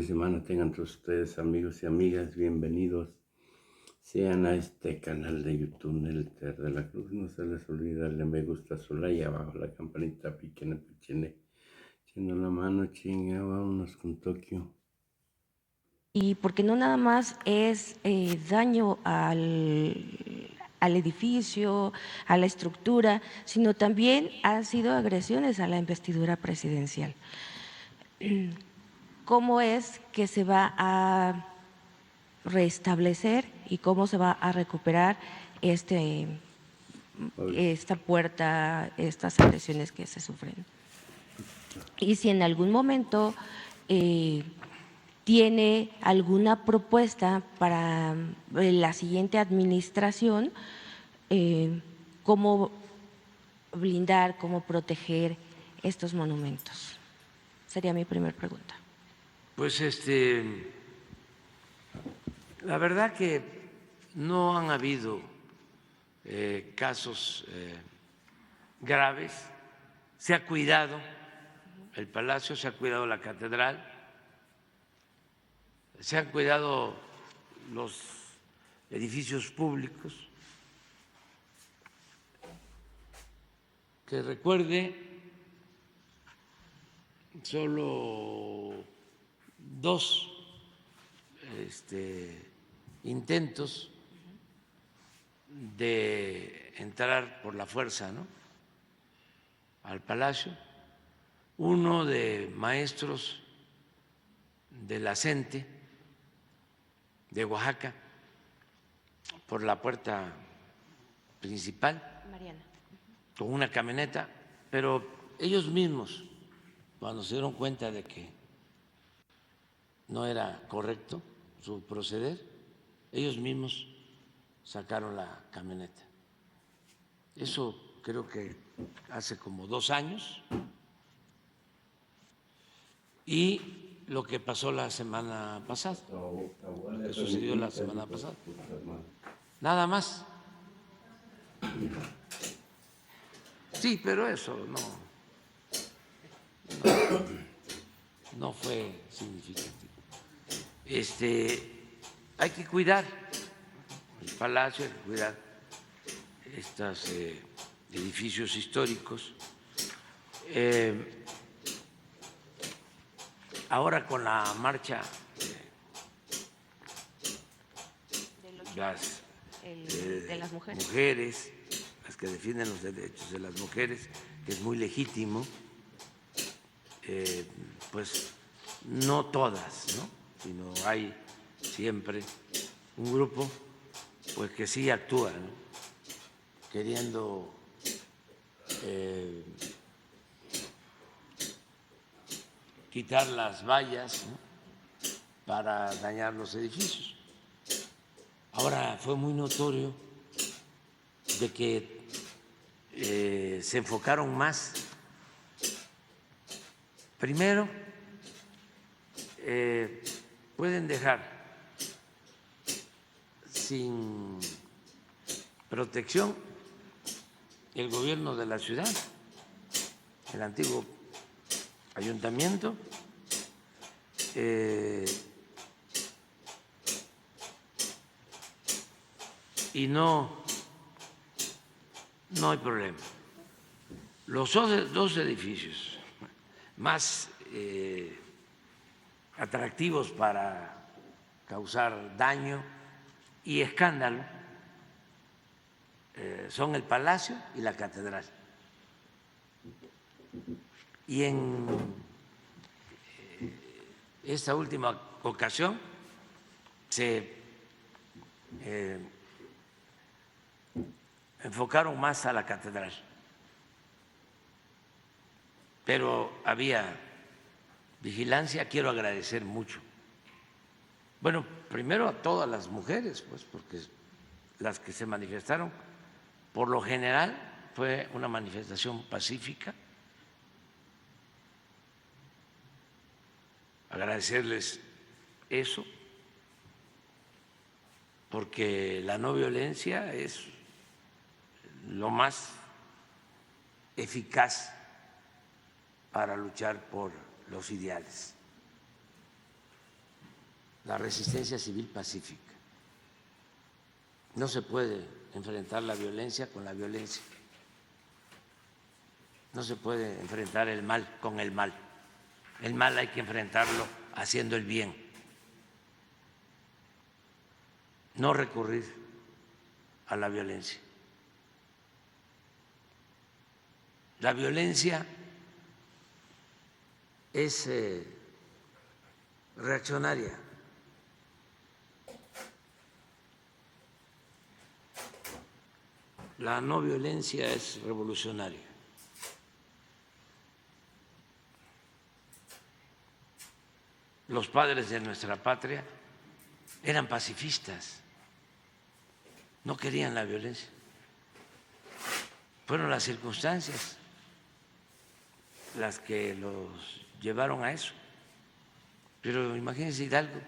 Semana tengan todos ustedes, amigos y amigas, bienvenidos sean a este canal de YouTube Nelter de la Cruz. No se les olvide darle me gusta a su like, abajo la campanita, piquen, echando la mano, chinga, vámonos con Tokio. Y porque no nada más es daño al edificio, a la estructura, sino también han sido agresiones a la investidura presidencial. ¿Cómo es que se va a restablecer y cómo se va a recuperar esta puerta, estas agresiones que se sufren? Y si en algún momento tiene alguna propuesta para la siguiente administración, cómo blindar, cómo proteger estos monumentos. Sería mi primera pregunta. Pues la verdad que no han habido casos graves. Se ha cuidado el palacio, se ha cuidado la catedral, se han cuidado los edificios públicos. Que recuerde, solo dos intentos de entrar por la fuerza, ¿no?, al palacio, uno de maestros de la CENTE de Oaxaca por la puerta principal, Mariana, con una camioneta, pero ellos mismos, cuando se dieron cuenta de que no era correcto su proceder, ellos mismos sacaron la camioneta. Eso creo que hace como 2 años. Y lo que pasó la semana pasada, lo que sucedió la semana pasada. Nada más. Sí, pero eso no fue significativo. Hay que cuidar el palacio, hay que cuidar estos edificios históricos. Ahora con la marcha de las mujeres, las que defienden los derechos de las mujeres, que es muy legítimo, pues no todas, ¿no?, sino hay siempre un grupo pues que sí actúa, ¿no?, queriendo quitar las vallas, ¿no?, para dañar los edificios. Ahora fue muy notorio de que se enfocaron más. Primero, pueden dejar sin protección el gobierno de la ciudad, el antiguo ayuntamiento, y no hay problema. Los dos edificios más atractivos para causar daño y escándalo son el Palacio y la Catedral. Y en esta última ocasión se enfocaron más a la catedral, pero había vigilancia. Quiero agradecer mucho, bueno, primero a todas las mujeres, pues porque las que se manifestaron, por lo general fue una manifestación pacífica. Agradecerles eso, porque la no violencia es lo más eficaz para luchar por los ideales. la resistencia civil pacífica. No se puede enfrentar la violencia con la violencia. No se puede enfrentar el mal con el mal. El mal hay que enfrentarlo haciendo el bien. No recurrir a la violencia. La violencia es reaccionaria. La no violencia es revolucionaria. Los padres de nuestra patria eran pacifistas, no querían la violencia. Fueron las circunstancias las que los llevaron a eso. Pero imagínense Hidalgo,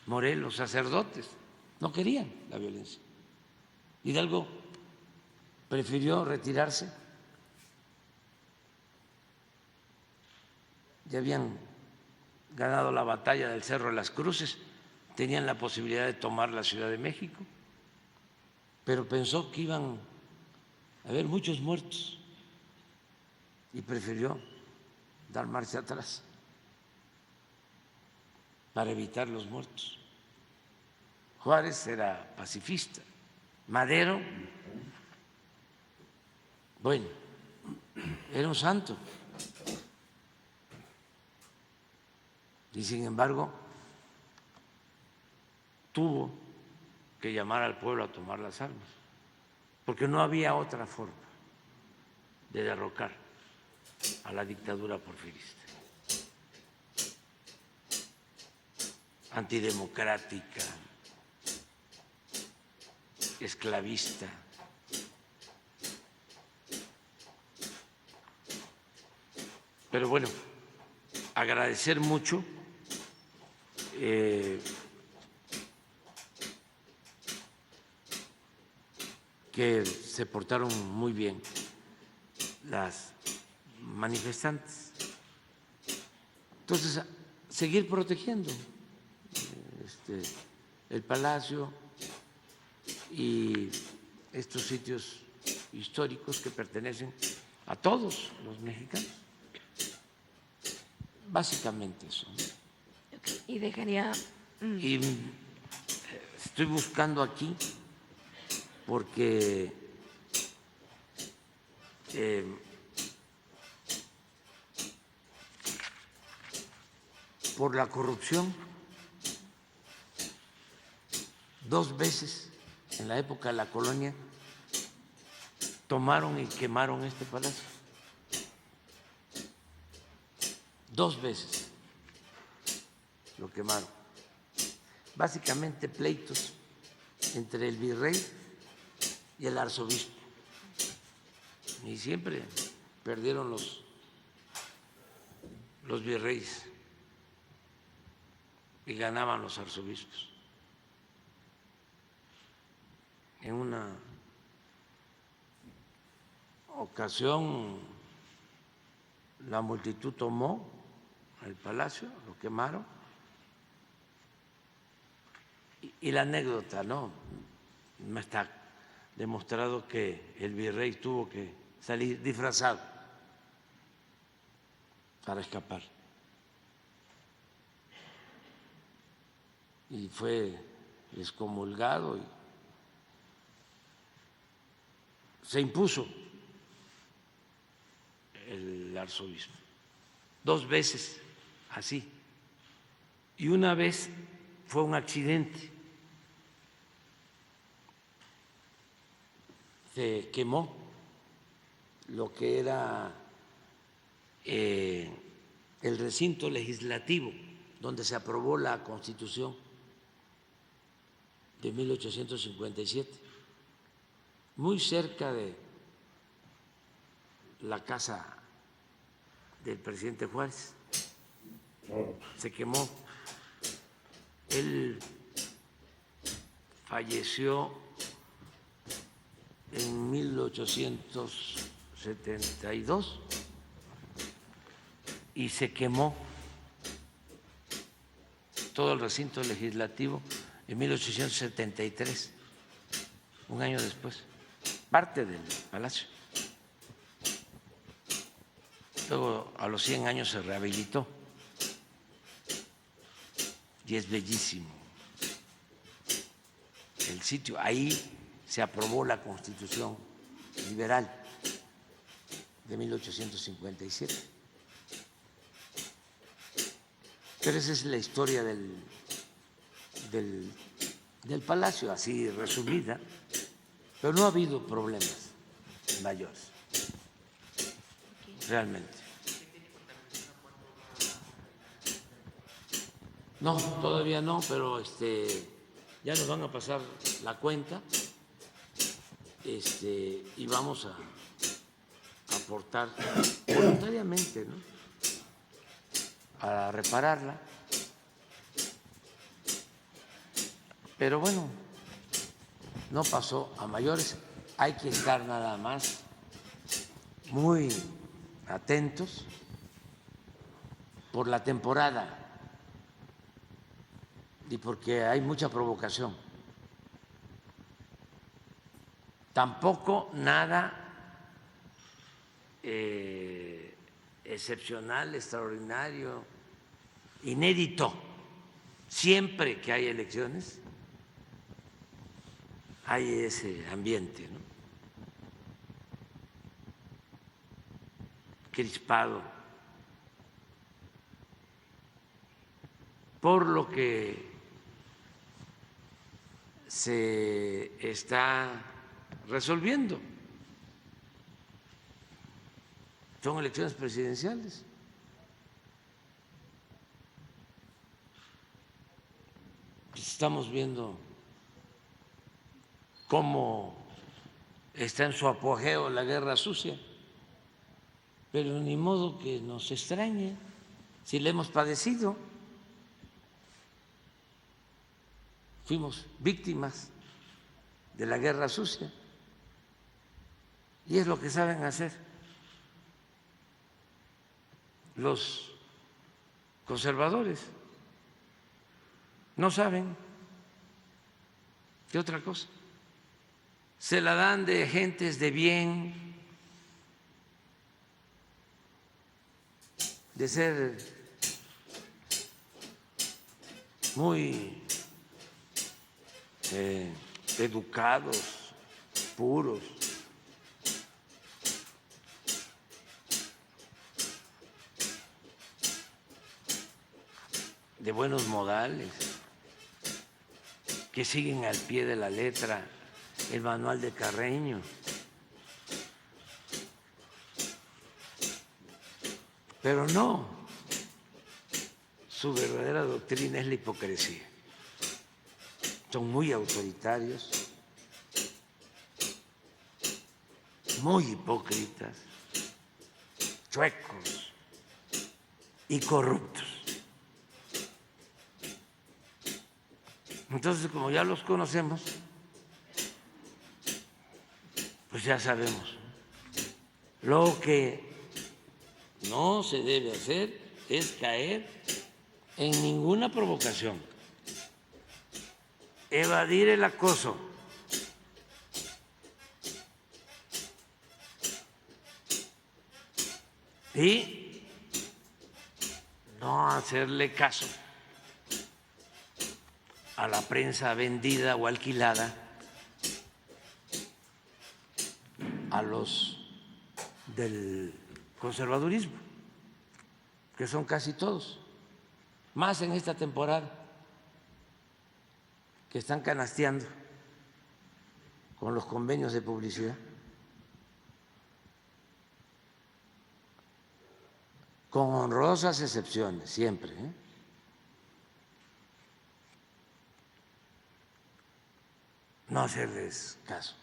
Morelos, sacerdotes, no querían la violencia. Hidalgo prefirió retirarse. Ya habían ganado la batalla del Cerro de las Cruces, tenían la posibilidad de tomar la Ciudad de México, pero pensó que iban a haber muchos muertos y prefirió dar marcha atrás para evitar los muertos. Juárez era pacifista, Madero, bueno, era un santo. Y sin embargo, tuvo que llamar al pueblo a tomar las armas, porque no había otra forma de derrocar a la dictadura porfirista, antidemocrática, esclavista. Pero bueno, agradecer mucho que se portaron muy bien las manifestantes. Entonces, seguir protegiendo el Palacio y estos sitios históricos que pertenecen a todos los mexicanos. Básicamente eso. Y dejaría... Y estoy buscando aquí porque por la corrupción 2 veces en la época de la colonia tomaron y quemaron este palacio. 2 veces lo quemaron. Básicamente pleitos entre el virrey y el arzobispo. Y siempre perdieron los virreyes y ganaban los arzobispos. En una ocasión la multitud tomó el palacio, lo quemaron. Y la anécdota, ¿no? No está demostrado que el virrey tuvo que salir disfrazado para escapar. Y fue excomulgado y se impuso el arzobispo. 2 veces así. Y una vez fue un accidente. Se quemó lo que era el recinto legislativo donde se aprobó la Constitución de 1857, muy cerca de la casa del presidente Juárez. Se quemó. Él falleció en 1872 y se quemó todo el recinto legislativo en 1873, un año después, parte del palacio. Luego, a los 100 años se rehabilitó y es bellísimo el sitio. Ahí se aprobó la Constitución liberal de 1857. Pero esa es la historia del palacio, así resumida, pero no ha habido problemas mayores, realmente. No, todavía no, pero ya nos van a pasar la cuenta y vamos a aportar voluntariamente, ¿no?, a repararla. Pero bueno, no pasó a mayores. Hay que estar nada más muy atentos por la temporada y porque hay mucha provocación. Tampoco nada excepcional, extraordinario, inédito. Siempre que hay elecciones hay ese ambiente, ¿no?, crispado, por lo que se está resolviendo. Son elecciones presidenciales. Estamos viendo cómo está en su apogeo la guerra sucia, pero ni modo que nos extrañe si la hemos padecido. Fuimos víctimas de la guerra sucia y es lo que saben hacer los conservadores. No saben qué otra cosa. Se la dan de gentes de bien, de ser muy educados, puros, de buenos modales, que siguen al pie de la letra el manual de Carreño. Pero no, su verdadera doctrina es la hipocresía. Son muy autoritarios, muy hipócritas, chuecos y corruptos. Entonces, como ya los conocemos, pues ya sabemos. Lo que no se debe hacer es caer en ninguna provocación, evadir el acoso. Y no hacerle caso a la prensa vendida o alquilada, a los del conservadurismo, que son casi todos, más en esta temporada, que están canasteando con los convenios de publicidad, con honrosas excepciones, siempre, no hacerles caso.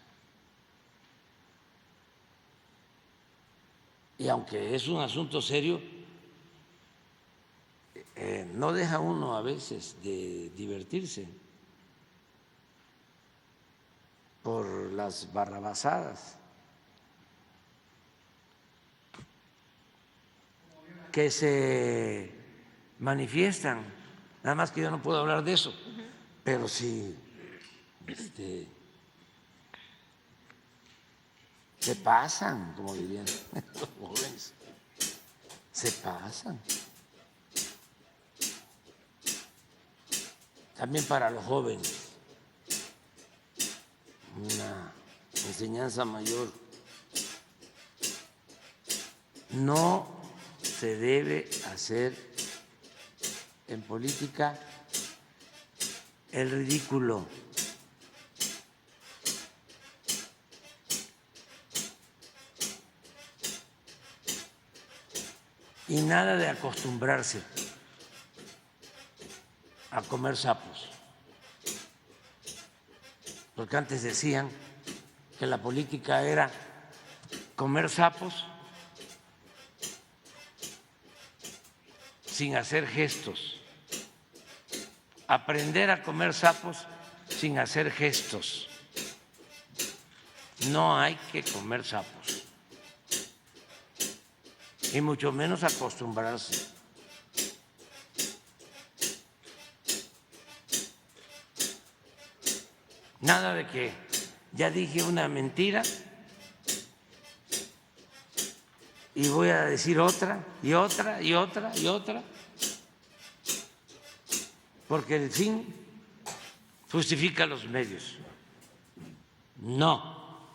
Y aunque es un asunto serio, no deja uno a veces de divertirse por las barrabasadas que se manifiestan Nada más que yo no puedo hablar de eso, pero sí, se pasan, como dirían los jóvenes, se pasan. También para los jóvenes, una enseñanza mayor. No se debe hacer en política el ridículo. Y nada de acostumbrarse a comer sapos. Porque antes decían que la política era comer sapos sin hacer gestos, aprender a comer sapos sin hacer gestos. No hay que comer sapos, y mucho menos acostumbrarse. Nada de que ya dije una mentira y voy a decir otra y otra y otra y otra, porque el fin justifica los medios. No,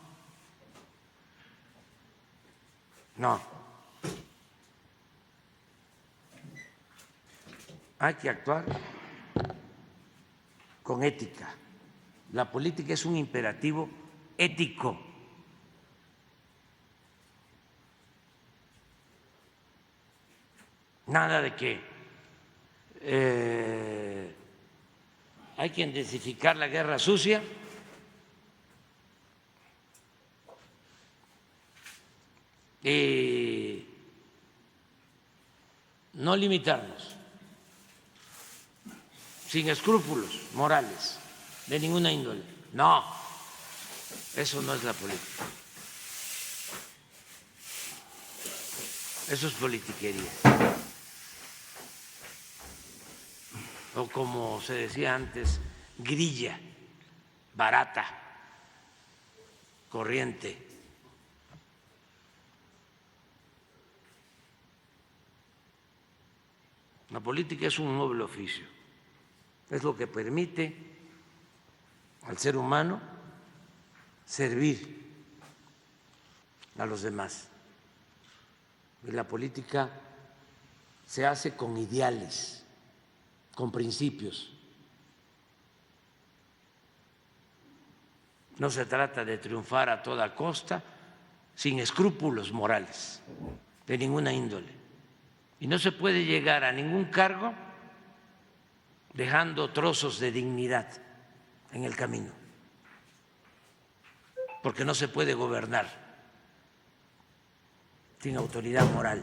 no. Hay que actuar con ética. La política es un imperativo ético. Nada de que hay que intensificar la guerra sucia y no limitarnos, sin escrúpulos morales de ninguna índole. No, eso no es la política. Eso es politiquería. O como se decía antes, grilla, barata, corriente. La política es un noble oficio, es lo que permite al ser humano servir a los demás. Y la política se hace con ideales, con principios. No se trata de triunfar a toda costa, sin escrúpulos morales de ninguna índole. Y no se puede llegar a ningún cargo dejando trozos de dignidad en el camino, porque no se puede gobernar sin autoridad moral,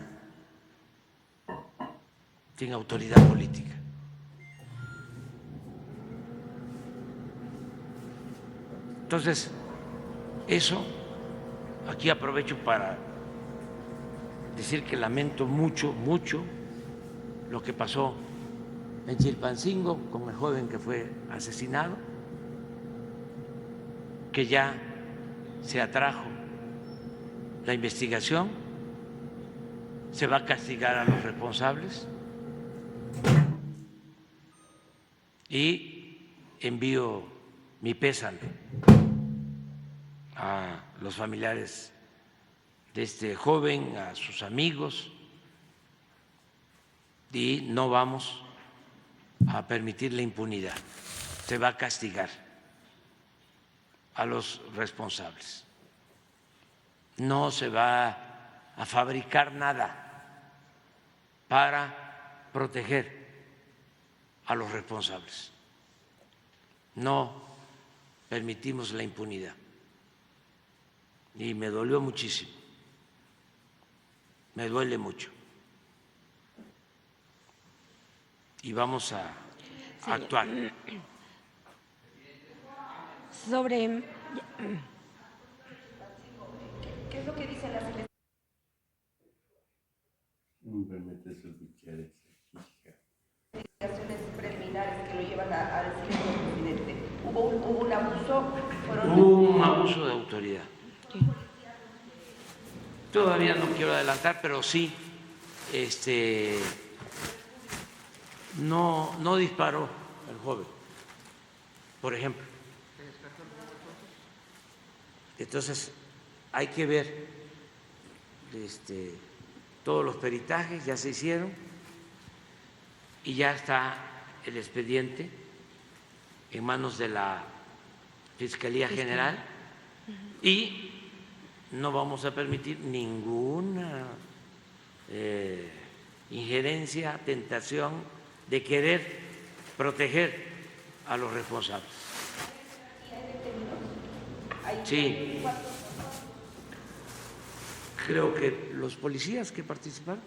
sin autoridad política. Entonces, eso, aquí aprovecho para decir que lamento mucho, mucho lo que pasó en Chilpancingo con el joven que fue asesinado, que ya se atrajo la investigación, se va a castigar a los responsables y envío mi pésame a los familiares de este joven, a sus amigos, y no vamos a permitir la impunidad. Se va a castigar a los responsables. No se va a fabricar nada para proteger a los responsables. No permitimos la impunidad. Y me dolió muchísimo. Me duele mucho. Y vamos a actuar. Sobre ¿qué es lo que dice la selección? No me metes lo que quieres, hija. a decir eso, presidente? ¿Hubo un abuso? Hubo un abuso de autoridad. Sí. Todavía no quiero adelantar, pero sí, no disparó el joven, por ejemplo. Entonces, hay que ver todos los peritajes, ya se hicieron y ya está el expediente en manos de la Fiscalía General y no vamos a permitir ninguna injerencia, tentación de querer proteger a los responsables. Sí, creo que los policías que participaron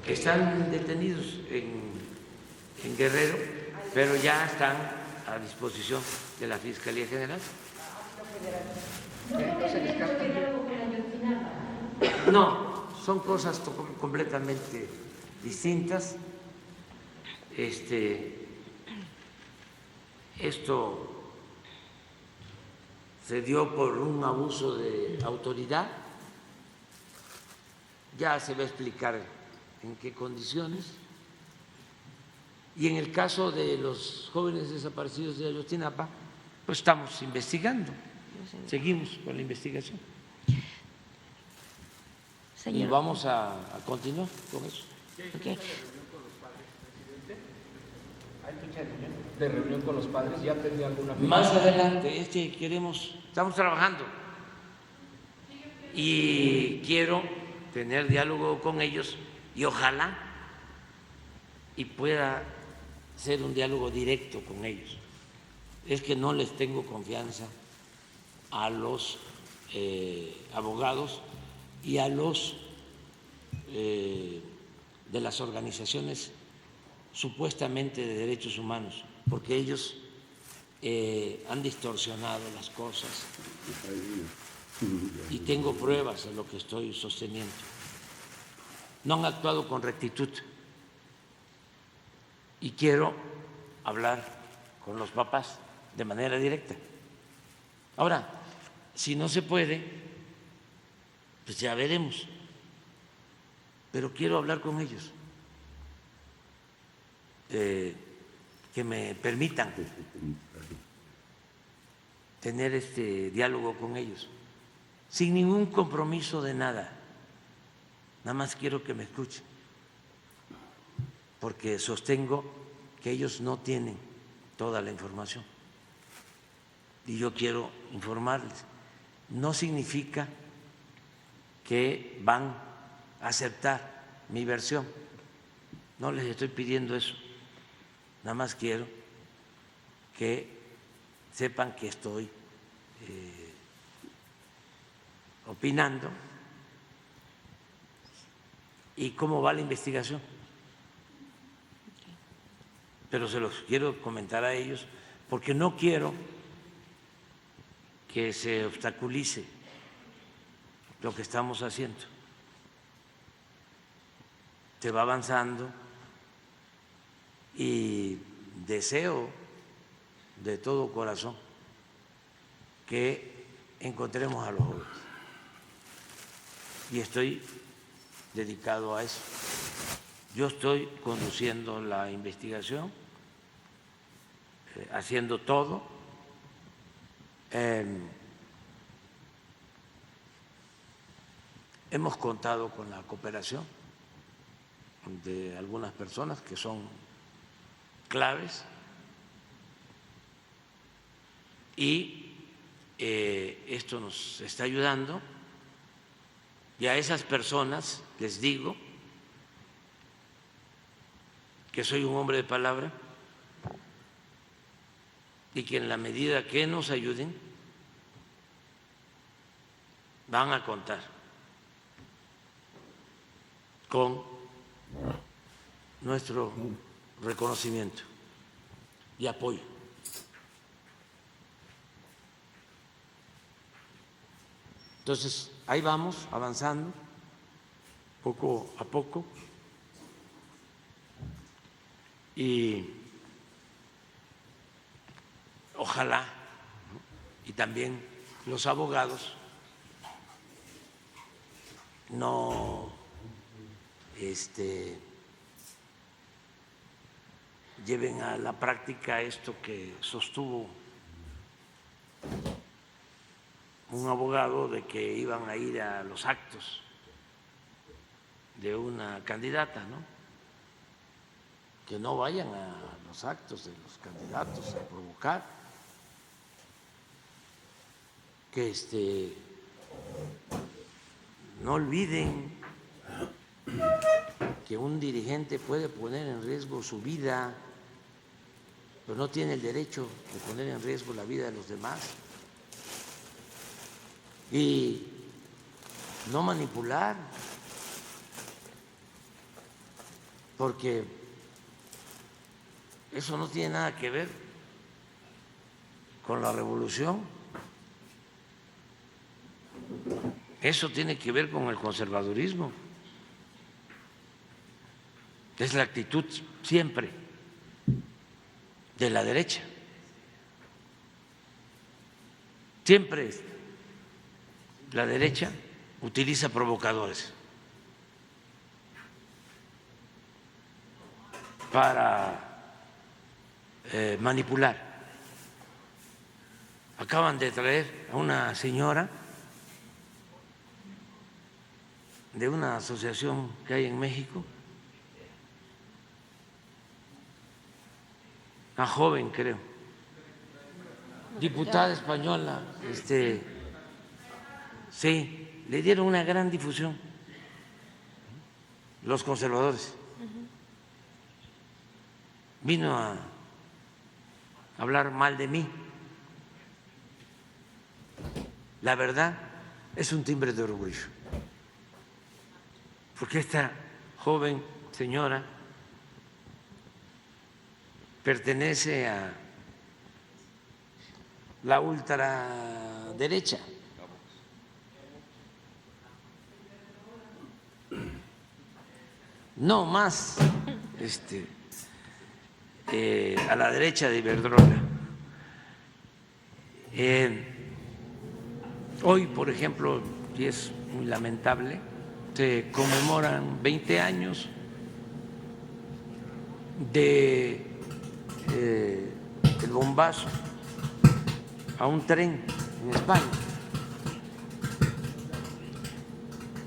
están detenidos en Guerrero, pero ya están a disposición de la Fiscalía General. No, son cosas completamente distintas. Esto se dio por un abuso de autoridad. Ya se va a explicar en qué condiciones. Y en el caso de los jóvenes desaparecidos de Ayotzinapa, pues estamos investigando, seguimos con la investigación. Señor. Y vamos a continuar con eso. Okay. ¿Hay fecha de reunión con los padres? ¿Ya tendría alguna fecha? Más adelante, estamos trabajando y quiero tener diálogo con ellos y ojalá y pueda ser un diálogo directo con ellos. Es que no les tengo confianza a los abogados y a los de las organizaciones supuestamente de derechos humanos, porque ellos han distorsionado las cosas y tengo pruebas de lo que estoy sosteniendo. No han actuado con rectitud y quiero hablar con los papás de manera directa. Ahora, si no se puede, pues ya veremos, pero quiero hablar con ellos, que me permitan tener este diálogo con ellos, sin ningún compromiso de nada, nada más quiero que me escuchen, porque sostengo que ellos no tienen toda la información y yo quiero informarles. No significa que van a aceptar mi versión, no les estoy pidiendo eso, nada más quiero que sepan que estoy opinando y cómo va la investigación. Pero se los quiero comentar a ellos porque no quiero que se obstaculice lo que estamos haciendo. Se va avanzando y deseo de todo corazón que encontremos a los jóvenes. Y estoy dedicado a eso. Yo estoy conduciendo la investigación, haciendo todo. Hemos contado con la cooperación de algunas personas que son claves y esto nos está ayudando, y a esas personas les digo que soy un hombre de palabra y que en la medida que nos ayuden van a contar con nuestro reconocimiento y apoyo. Entonces, ahí vamos avanzando poco a poco Y ojalá, y también los abogados, no lleven a la práctica esto que sostuvo un abogado de que iban a ir a los actos de una candidata, ¿no? Que no vayan a los actos de los candidatos a provocar, que no olviden que un dirigente puede poner en riesgo su vida, pero no tiene el derecho de poner en riesgo la vida de los demás. Y no manipular, porque eso no tiene nada que ver con la revolución, eso tiene que ver con el conservadurismo. Es la actitud siempre de la derecha. Siempre la derecha utiliza provocadores para manipular. Acaban de traer a una señora de una asociación que hay en México, una joven, creo, diputada española, sí, le dieron una gran difusión los conservadores. Vino a hablar mal de mí. La verdad es un timbre de orgullo, porque esta joven señora pertenece a la ultraderecha. No más a la derecha de Iberdrola. Hoy, por ejemplo, y es muy lamentable, se conmemoran 20 años de el bombazo a un tren en España,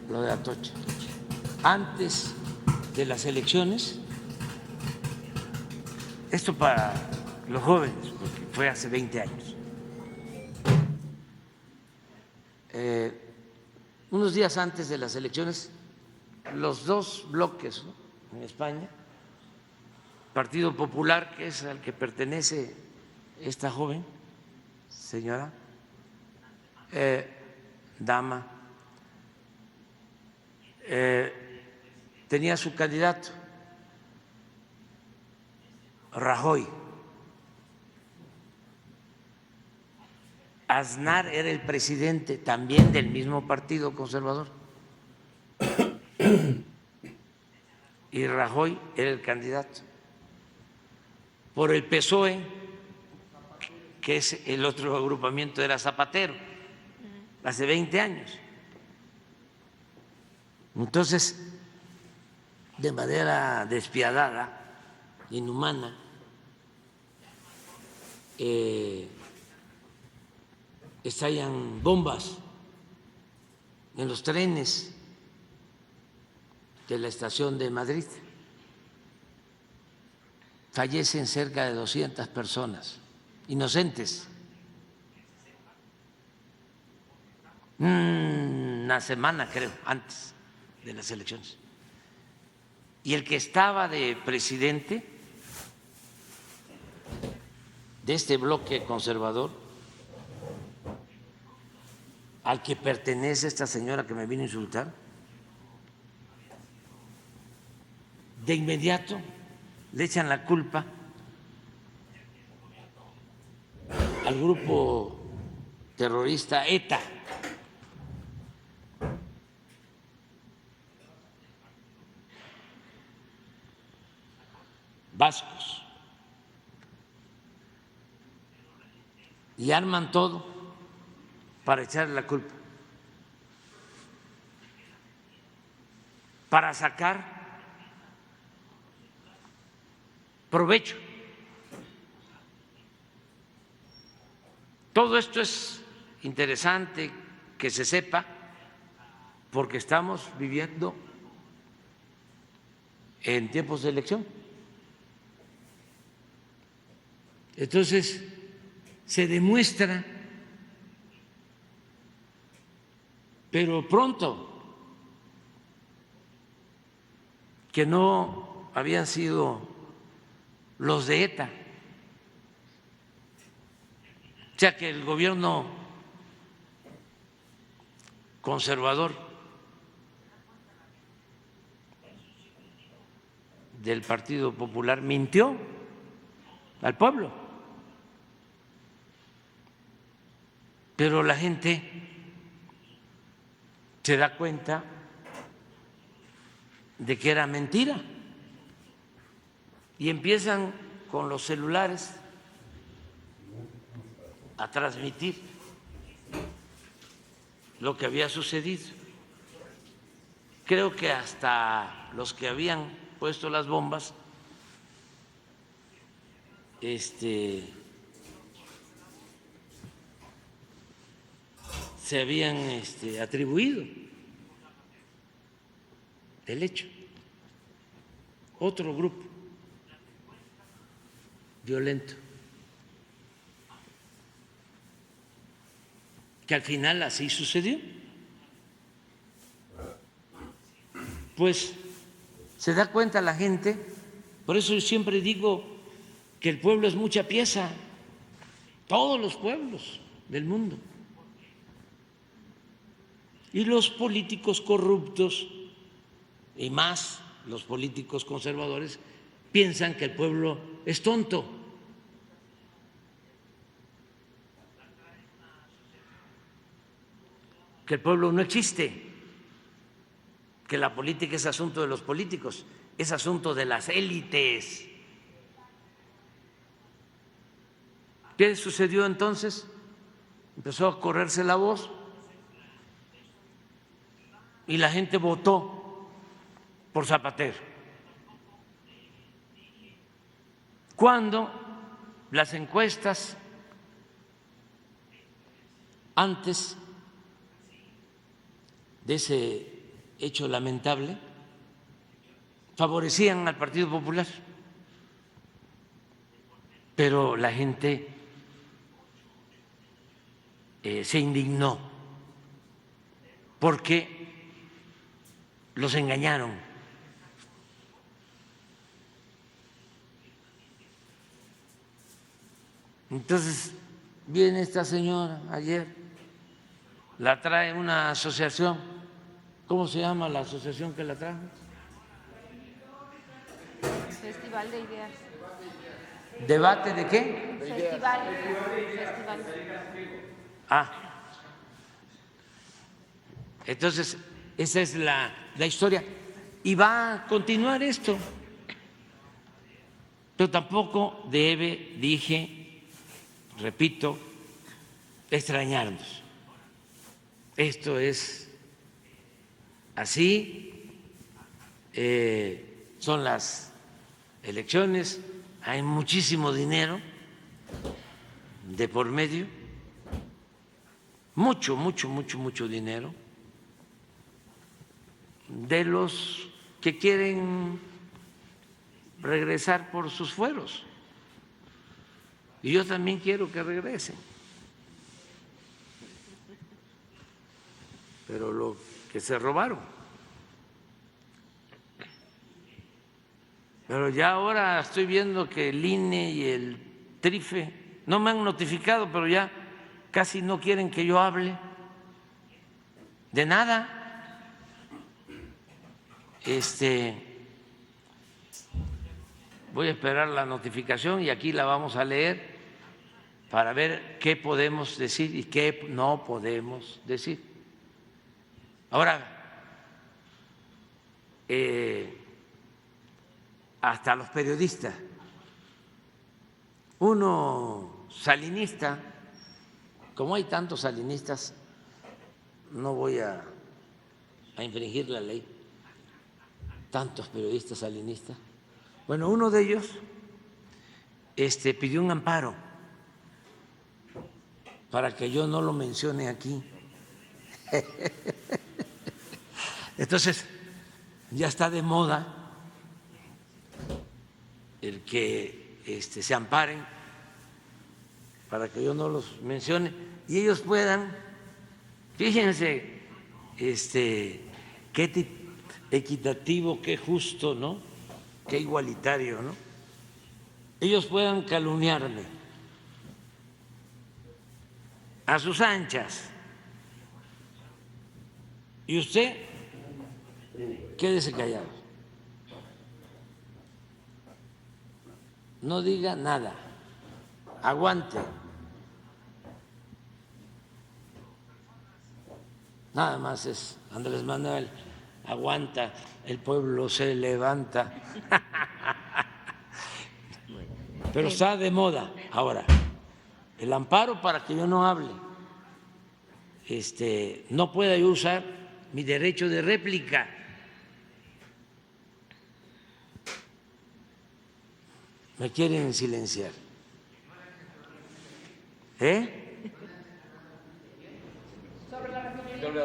lo de Atocha. Antes de las elecciones, esto para los jóvenes, porque fue hace 20 años. Unos días antes de las elecciones, los dos bloques, ¿no?, en España, Partido Popular, que es al que pertenece esta joven señora, dama, tenía su candidato, Rajoy. Aznar era el presidente también del mismo Partido Conservador y Rajoy era el candidato. Por el PSOE, que es el otro agrupamiento, era Zapatero, hace 20 años. Entonces, de manera despiadada, inhumana, estallan bombas en los trenes de la estación de Madrid. Fallecen cerca de 200 personas, inocentes. Una semana, creo, antes de las elecciones. Y el que estaba de presidente de este bloque conservador, al que pertenece esta señora que me vino a insultar, de inmediato le echan la culpa al grupo terrorista ETA. vascos, y arman todo para echarle la culpa, para sacar provecho. Todo esto es interesante que se sepa porque estamos viviendo en tiempos de elección. Entonces, se demuestra, pero pronto, que no habían sido los de ETA. O sea, que el gobierno conservador del Partido Popular mintió al pueblo, pero la gente se da cuenta de que era mentira y empiezan con los celulares a transmitir lo que había sucedido. Creo que hasta los que habían puesto las bombas se habían atribuido el hecho. Otro grupo violento, que al final así sucedió. Pues se da cuenta la gente, por eso yo siempre digo que el pueblo es mucha pieza, todos los pueblos del mundo. Y los políticos corruptos, y más los políticos conservadores, piensan que el pueblo es tonto. Que el pueblo no existe, que la política es asunto de los políticos, es asunto de las élites. ¿Qué sucedió entonces? Empezó a correrse la voz y la gente votó por Zapatero, cuando las encuestas antes de ese hecho lamentable favorecían al Partido Popular, pero la gente se indignó porque los engañaron. Entonces viene esta señora ayer, la trae una asociación. ¿Cómo se llama la asociación que la trajo? Festival de Ideas. ¿Debate de qué? Festival. Ah, entonces esa es la historia. Y va a continuar esto. Pero tampoco debe, dije, repito, extrañarnos. Esto es así, son las elecciones, hay muchísimo dinero de por medio, mucho dinero, de los que quieren regresar por sus fueros. Y yo también quiero que regresen. Pero lo que se robaron. Pero ya ahora estoy viendo que el INE y el TRIFE no me han notificado, pero ya casi no quieren que yo hable de nada. Voy a esperar la notificación y aquí la vamos a leer para ver qué podemos decir y qué no podemos decir. Ahora, hasta los periodistas. Uno salinista, como hay tantos salinistas, no voy a infringir la ley, tantos periodistas salinistas. Bueno, uno de ellos pidió un amparo para que yo no lo mencione aquí. Entonces, ya está de moda el que se amparen para que yo no los mencione y ellos puedan, fíjense, qué equitativo, qué justo, ¿no? Qué igualitario, ¿no? Ellos puedan calumniarme a sus anchas y usted quédese callado, no diga nada, aguante. Nada más es Andrés Manuel, aguanta, el pueblo se levanta. Pero está de moda ahora el amparo para que yo no hable. No pueda yo usar mi derecho de réplica. Me quieren silenciar. Sobre la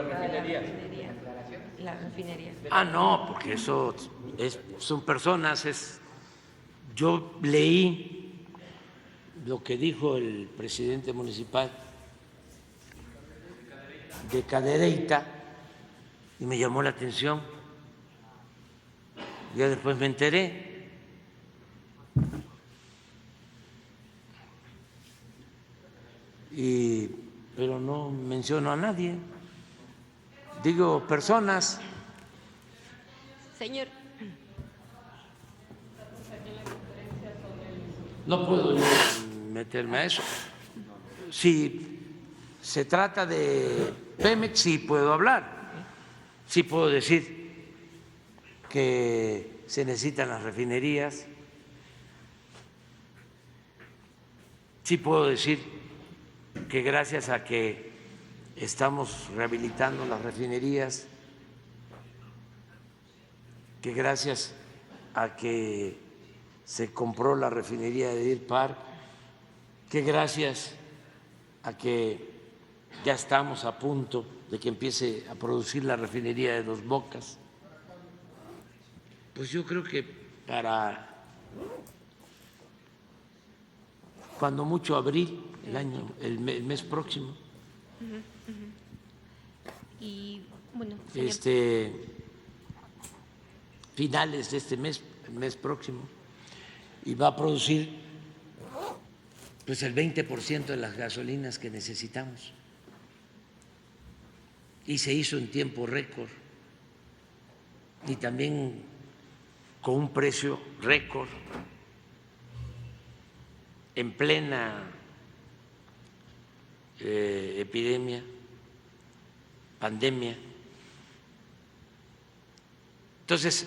refinería. La refinería. Ah, no, porque eso son personas. Yo leí lo que dijo el presidente municipal de Cadereyta y me llamó la atención. Ya después me enteré. Pero no menciono a nadie. Digo personas. Señor. No puedo yo meterme a eso. Si se trata de Pemex, sí puedo hablar. Sí puedo decir que se necesitan las refinerías. Sí puedo decir que gracias a que estamos rehabilitando las refinerías, que gracias a que se compró la refinería de Deer Park, que gracias a que ya estamos a punto de que empiece a producir la refinería de Dos Bocas, pues yo creo que para cuando mucho abril, el mes próximo. Y bueno, señor. Finales de este mes, el mes próximo, y va a producir pues el 20% de las gasolinas que necesitamos. Y se hizo en tiempo récord y también con un precio récord en plena epidemia, pandemia. Entonces,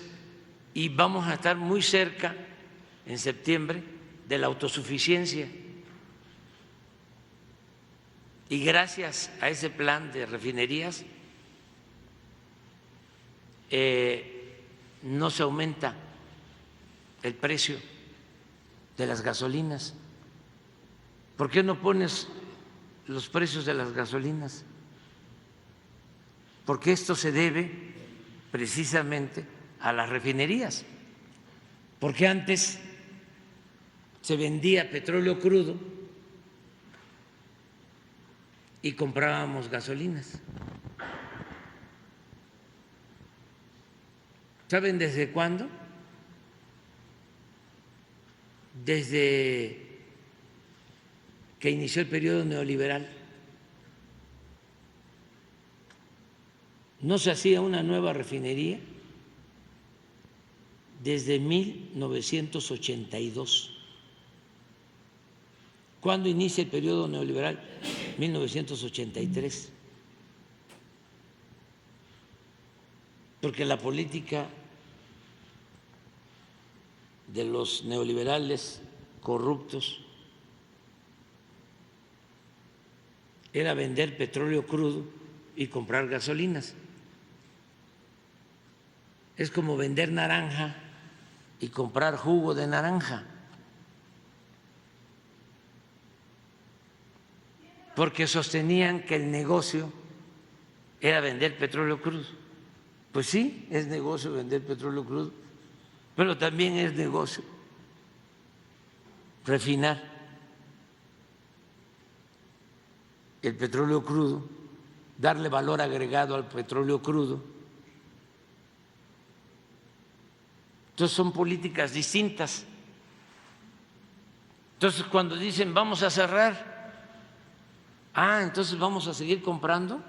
y vamos a estar muy cerca en septiembre de la autosuficiencia. Y gracias a ese plan de refinerías no se aumenta el precio de las gasolinas. ¿Por qué no pones los precios de las gasolinas? Porque esto se debe precisamente a las refinerías, porque antes se vendía petróleo crudo y comprábamos gasolinas. ¿Saben desde cuándo? Desde que inició el periodo neoliberal. No se hacía una nueva refinería desde 1982. ¿Cuándo inicia el periodo neoliberal? 1983. Porque la política de los neoliberales corruptos era vender petróleo crudo y comprar gasolinas. Es como vender naranja y comprar jugo de naranja. Porque sostenían que el negocio era vender petróleo crudo. Pues sí, es negocio vender petróleo crudo, pero también es negocio refinar el petróleo crudo, darle valor agregado al petróleo crudo. Entonces son políticas distintas. Entonces cuando dicen vamos a cerrar, entonces vamos a seguir comprando.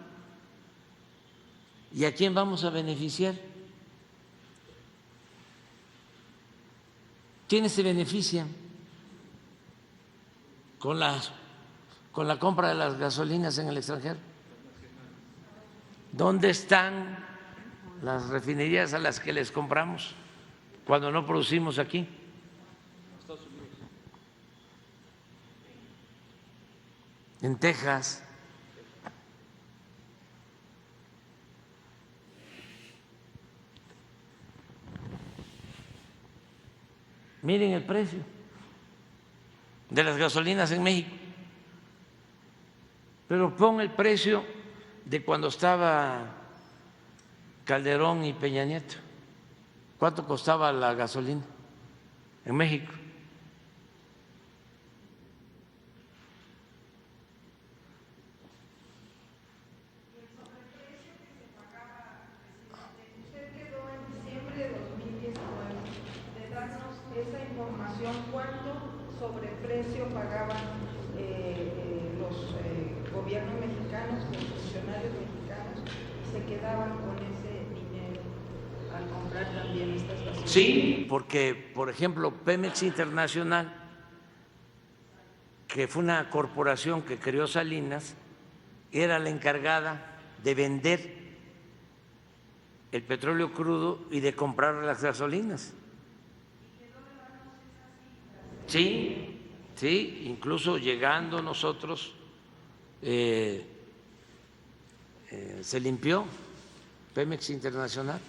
¿Y a quién vamos a beneficiar? ¿Quiénes se benefician con la compra de las gasolinas en el extranjero? ¿Dónde están las refinerías a las que les compramos cuando no producimos aquí? En Texas. Miren el precio de las gasolinas en México, pero pon el precio de cuando estaba Calderón y Peña Nieto. ¿Cuánto costaba la gasolina en México? ¿Cuánto sobreprecio pagaban los gobiernos mexicanos, los funcionarios mexicanos, y se quedaban con ese dinero al comprar también estas gasolinas? Sí, porque, por ejemplo, Pemex Internacional, que fue una corporación que creó Salinas, era la encargada de vender el petróleo crudo y de comprar las gasolinas. Sí, sí, incluso llegando nosotros se limpió Pemex Internacional.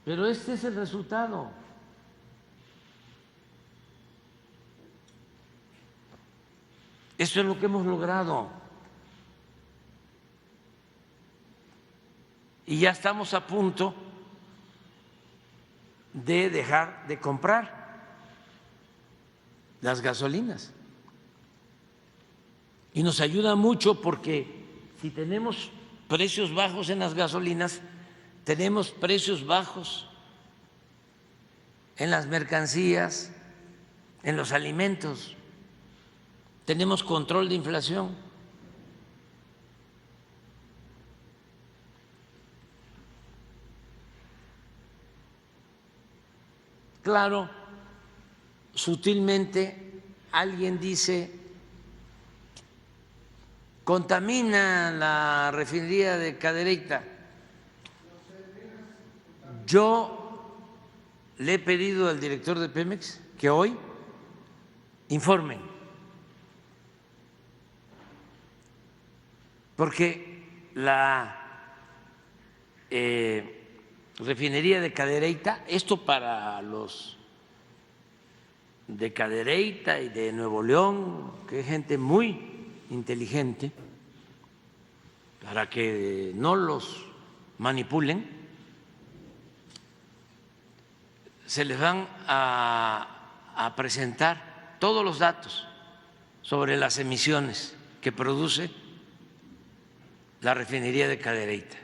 Pero este es el resultado. Esto es lo que hemos logrado. Y ya estamos a punto de dejar de comprar las gasolinas. Y nos ayuda mucho porque si tenemos precios bajos en las gasolinas, tenemos precios bajos en las mercancías, en los alimentos, tenemos control de inflación. Claro, sutilmente alguien dice, contamina la refinería de Cadereyta. Yo le he pedido al director de Pemex que hoy informe, porque la refinería de Cadereyta, esto para los de Cadereyta y de Nuevo León, que es gente muy inteligente, para que no los manipulen, se les van a presentar todos los datos sobre las emisiones que produce la refinería de Cadereyta.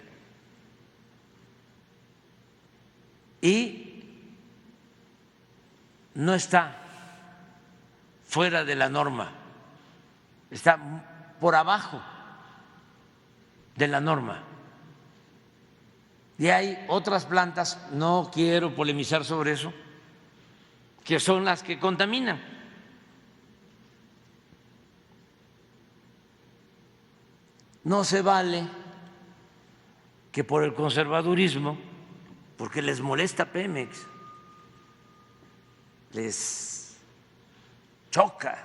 Y no está fuera de la norma, está por abajo de la norma. Y hay otras plantas, no quiero polemizar sobre eso, que son las que contaminan. No se vale que por el conservadurismo, porque les molesta Pemex, les choca,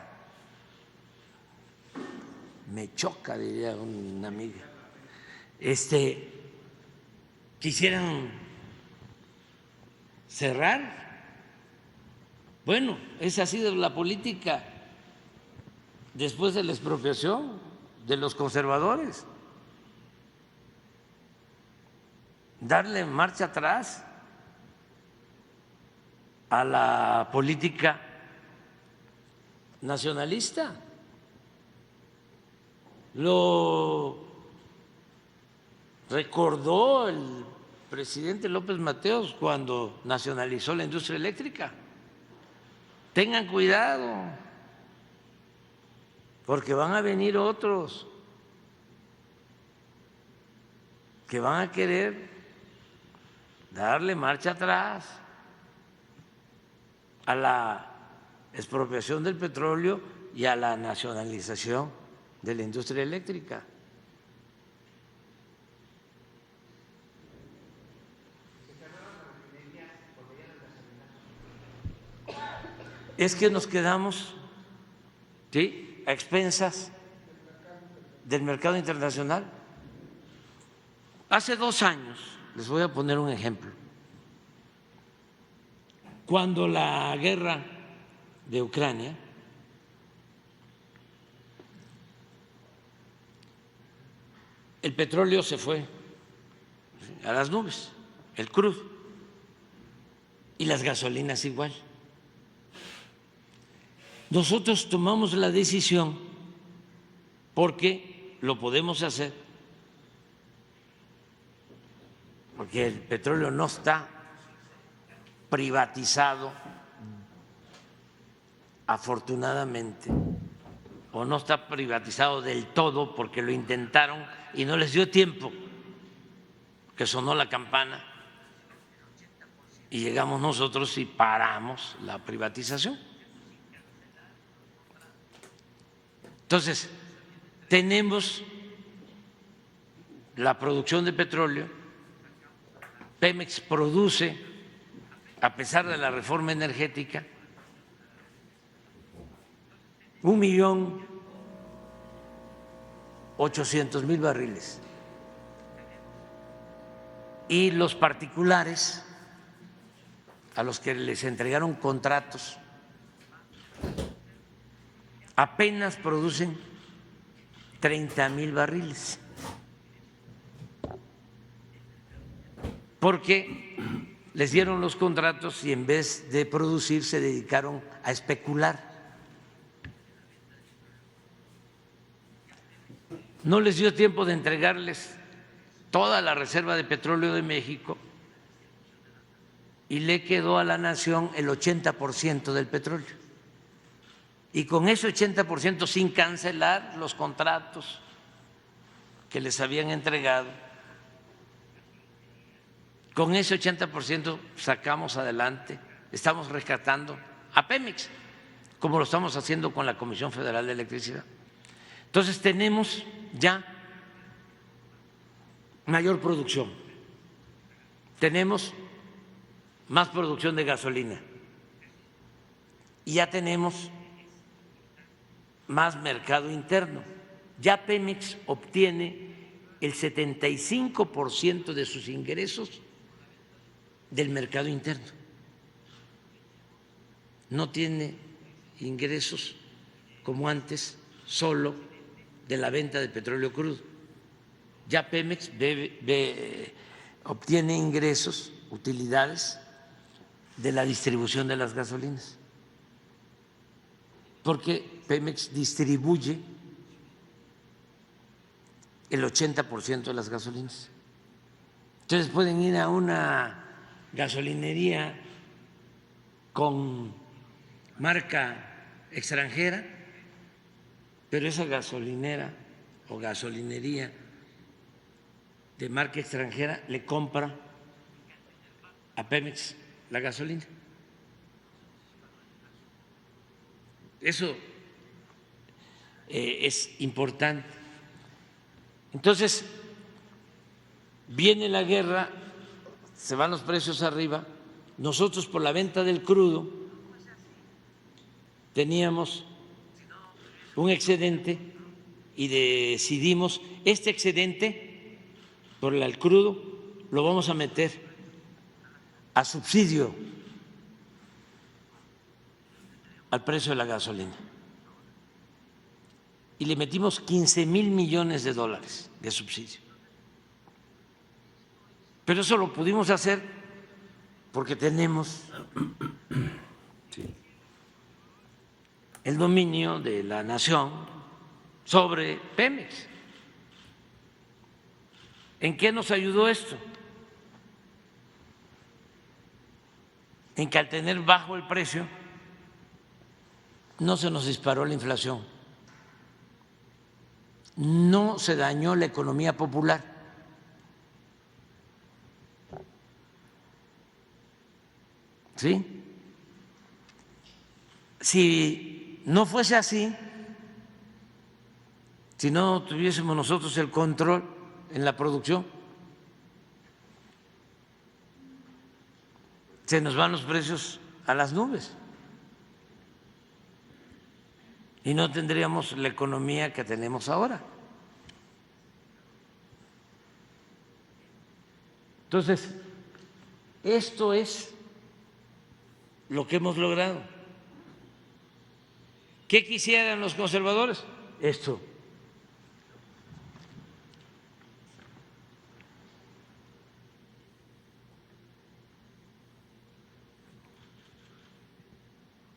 me choca, diría una amiga, quisieran cerrar. Bueno, esa ha sido la política después de la expropiación de los conservadores, darle marcha atrás a la política nacionalista. Lo recordó el presidente López Mateos cuando nacionalizó la industria eléctrica. Tengan cuidado, porque van a venir otros que van a querer darle marcha atrás a la expropiación del petróleo y a la nacionalización de la industria eléctrica. Es que nos quedamos, ¿sí?, a expensas del mercado internacional. Hace 2 años, les voy a poner un ejemplo, cuando la guerra de Ucrania, el petróleo se fue a las nubes, el crudo, y las gasolinas igual. Nosotros tomamos la decisión, porque lo podemos hacer, porque el petróleo no está privatizado, afortunadamente, o no está privatizado del todo, porque lo intentaron y no les dio tiempo, que sonó la campana y llegamos nosotros y paramos la privatización. Entonces, tenemos la producción de petróleo, Pemex produce, a pesar de la reforma energética, 1.800.000 barriles. Y los particulares, a los que les entregaron contratos, apenas producen 30.000 barriles, porque les dieron los contratos y en vez de producir se dedicaron a especular. No les dio tiempo de entregarles toda la reserva de petróleo de México y le quedó a la nación el 80% del petróleo. Y con ese 80%, sin cancelar los contratos que les habían entregado, con ese 80% sacamos adelante, estamos rescatando a Pemex, como lo estamos haciendo con la Comisión Federal de Electricidad. Entonces tenemos ya mayor producción, tenemos más producción de gasolina y ya tenemos más mercado interno. Ya Pemex obtiene el 75% de sus ingresos del mercado interno. No tiene ingresos como antes solo de la venta de petróleo crudo. Ya Pemex obtiene ingresos, utilidades de la distribución de las gasolinas, porque Pemex distribuye el 80% de las gasolinas. Entonces pueden ir a una gasolinería con marca extranjera, pero esa gasolinera o gasolinería de marca extranjera le compra a Pemex la gasolina. Eso es importante. Entonces, viene la guerra, se van los precios arriba, nosotros por la venta del crudo teníamos un excedente y decidimos este excedente por el crudo lo vamos a meter a subsidio al precio de la gasolina. Y le metimos 15,000 millones de dólares de subsidio. Pero eso lo pudimos hacer porque tenemos el dominio de la nación sobre Pemex. ¿En qué nos ayudó esto? En que al tener bajo el precio no se nos disparó la inflación, no se dañó la economía popular. ¿Sí? Si no fuese así, si no tuviésemos nosotros el control en la producción, se nos van los precios a las nubes y no tendríamos la economía que tenemos ahora. Entonces, esto es lo que hemos logrado. ¿Qué quisieran los conservadores? Esto.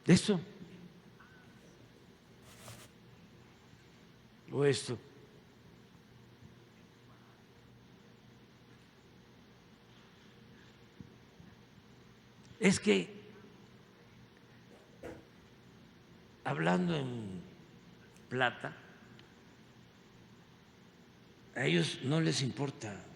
Esto. O esto. Es que, hablando en plata, a ellos no les importa